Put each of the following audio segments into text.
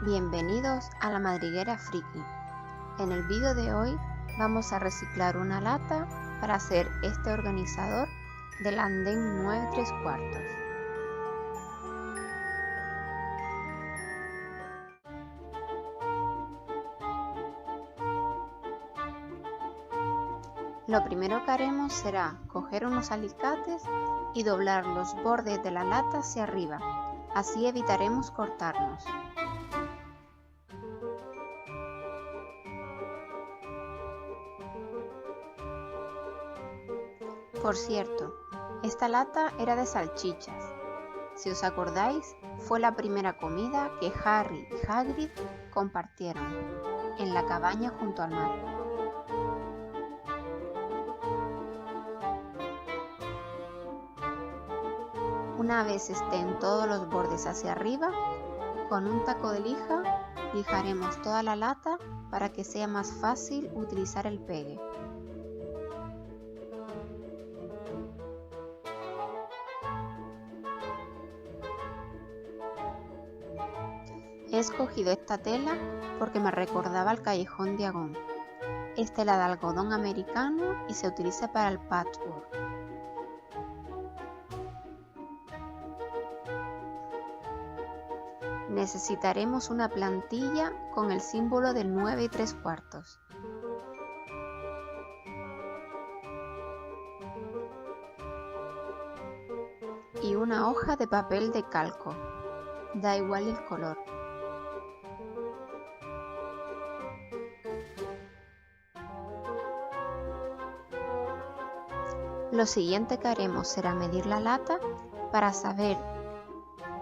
Bienvenidos a la Madriguera Friki. En el vídeo de hoy vamos a reciclar una lata para hacer este organizador del andén 9 3/4. Lo primero que haremos será coger unos alicates y doblar los bordes de la lata hacia arriba, así evitaremos cortarnos. Por cierto, esta lata era de salchichas. Si os acordáis, fue la primera comida que Harry y Hagrid compartieron en la cabaña junto al mar. Una vez estén todos los bordes hacia arriba, con un taco de lija lijaremos toda la lata para que sea más fácil utilizar el pegue. He escogido esta tela porque me recordaba al Callejón de Agón. Es tela de algodón americano y se utiliza para el patchwork. Necesitaremos una plantilla con el símbolo del 9 3/4. Y una hoja de papel de calco. Da igual el color. Lo siguiente que haremos será medir la lata para saber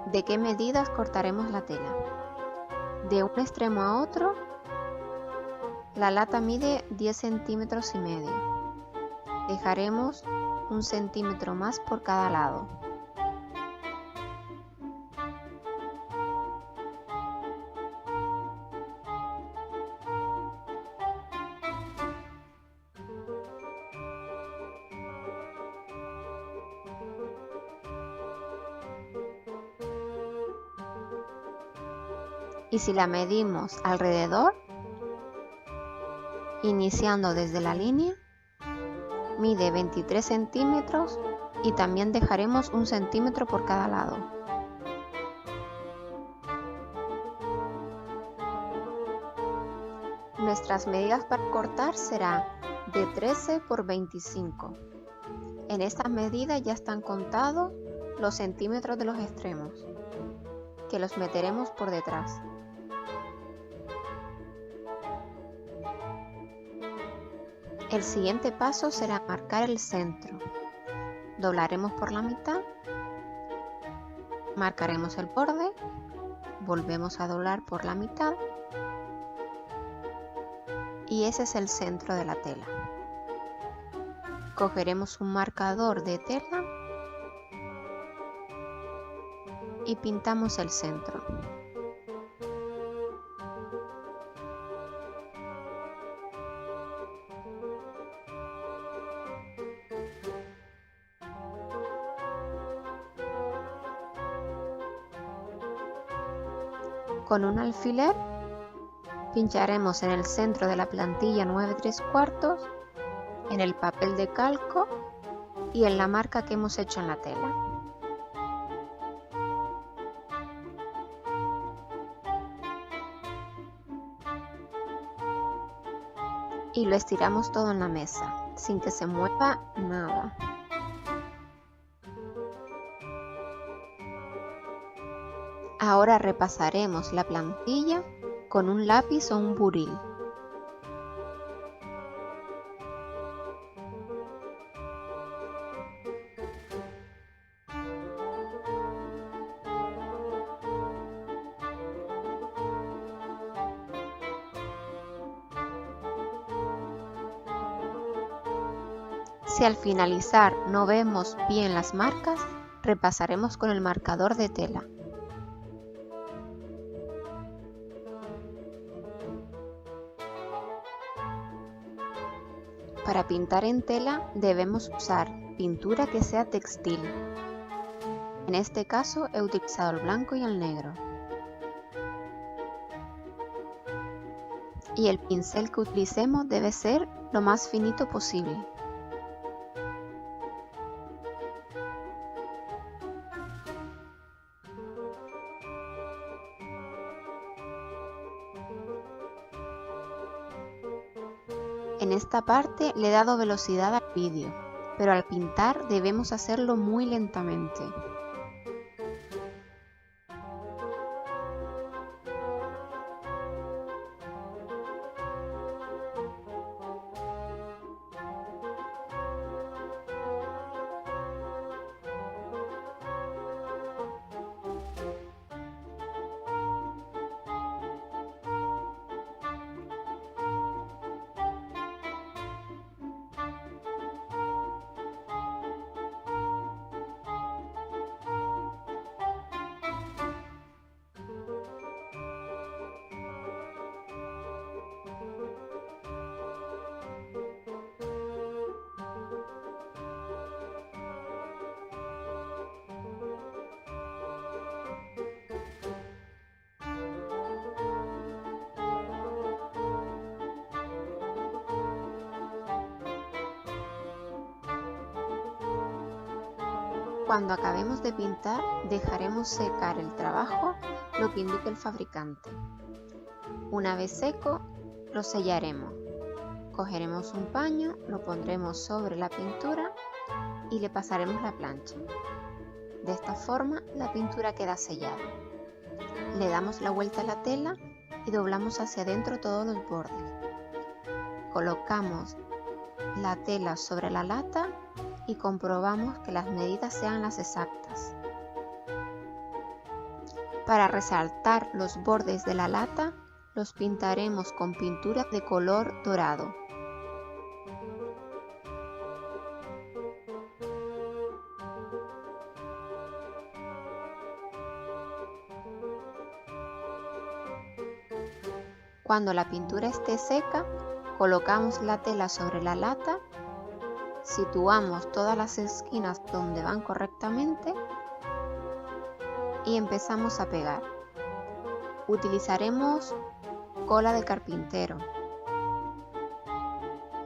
de qué medidas cortaremos la tela. De un extremo a otro, la lata mide 10 centímetros y medio. Dejaremos 1 centímetro más por cada lado. Y si la medimos alrededor, iniciando desde la línea, mide 23 centímetros y también dejaremos 1 centímetro por cada lado. Nuestras medidas para cortar serán de 13 por 25. En estas medidas ya están contados los centímetros de los extremos, que los meteremos por detrás. El siguiente paso será marcar el centro. Doblaremos por la mitad, marcaremos el borde, volvemos a doblar por la mitad y ese es el centro de la tela. Cogeremos un marcador de tela y pintamos el centro. Con un alfiler pincharemos en el centro de la plantilla 9 3/4, en el papel de calco y en la marca que hemos hecho en la tela. Y lo estiramos todo en la mesa, sin que se mueva nada. Ahora repasaremos la plantilla con un lápiz o un buril. Si al finalizar no vemos bien las marcas, repasaremos con el marcador de tela. Para pintar en tela debemos usar pintura que sea textil. En este caso he utilizado el blanco y el negro. y el pincel que utilicemos debe ser lo más finito posible. En esta parte le he dado velocidad al vídeo, pero al pintar debemos hacerlo muy lentamente. Cuando acabemos de pintar, dejaremos secar el trabajo, lo que indica el fabricante. Una vez seco, lo sellaremos. Cogeremos un paño, lo pondremos sobre la pintura y le pasaremos la plancha. De esta forma, la pintura queda sellada. Le damos la vuelta a la tela y doblamos hacia adentro todos los bordes. Colocamos la tela sobre la lata y comprobamos que las medidas sean las exactas. Para resaltar los bordes de la lata, los pintaremos con pintura de color dorado. Cuando la pintura esté seca, colocamos la tela sobre la lata, situamos todas las esquinas donde van correctamente y empezamos a pegar. Utilizaremos cola de carpintero.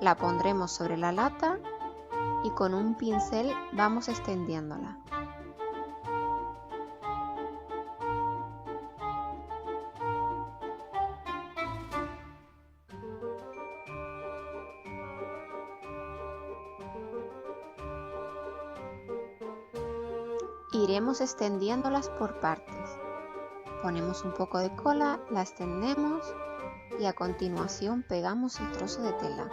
La pondremos sobre la lata y con un pincel vamos extendiéndola. Iremos extendiéndolas por partes. Ponemos un poco de cola, la extendemos y a continuación pegamos el trozo de tela.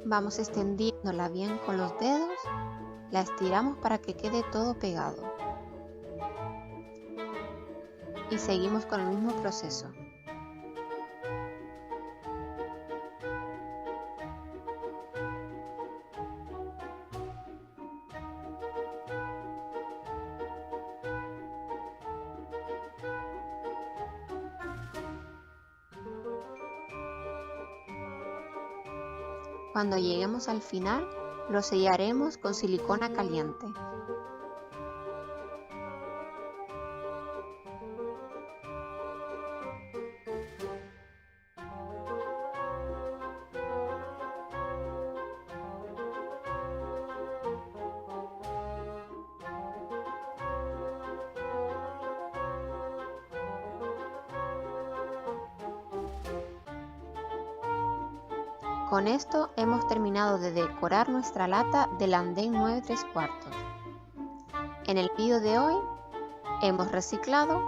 Vamos extendiéndola bien con los dedos, la estiramos para que quede todo pegado. Y seguimos con el mismo proceso. Cuando lleguemos al final, lo sellaremos con silicona caliente. Con esto hemos terminado de decorar nuestra lata del andén 9 3/4. En el vídeo de hoy hemos reciclado,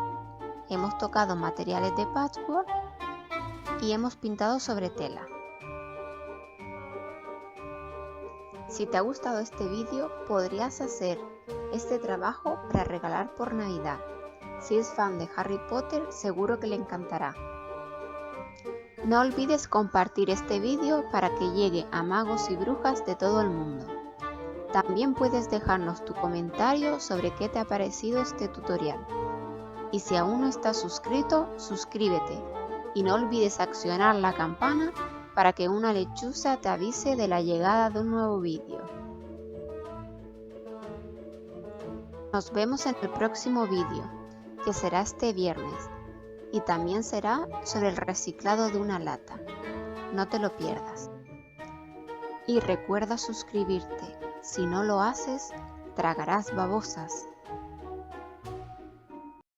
hemos tocado materiales de patchwork y hemos pintado sobre tela. Si te ha gustado este vídeo, podrías hacer este trabajo para regalar por Navidad. Si es fan de Harry Potter, seguro que le encantará. No olvides compartir este vídeo para que llegue a magos y brujas de todo el mundo. También puedes dejarnos tu comentario sobre qué te ha parecido este tutorial. Y si aún no estás suscrito, suscríbete y no olvides accionar la campana para que una lechuza te avise de la llegada de un nuevo vídeo. Nos vemos en el próximo vídeo, que será este viernes, y también será sobre el reciclado de una lata. No te lo pierdas. Y recuerda suscribirte, si no lo haces, tragarás babosas.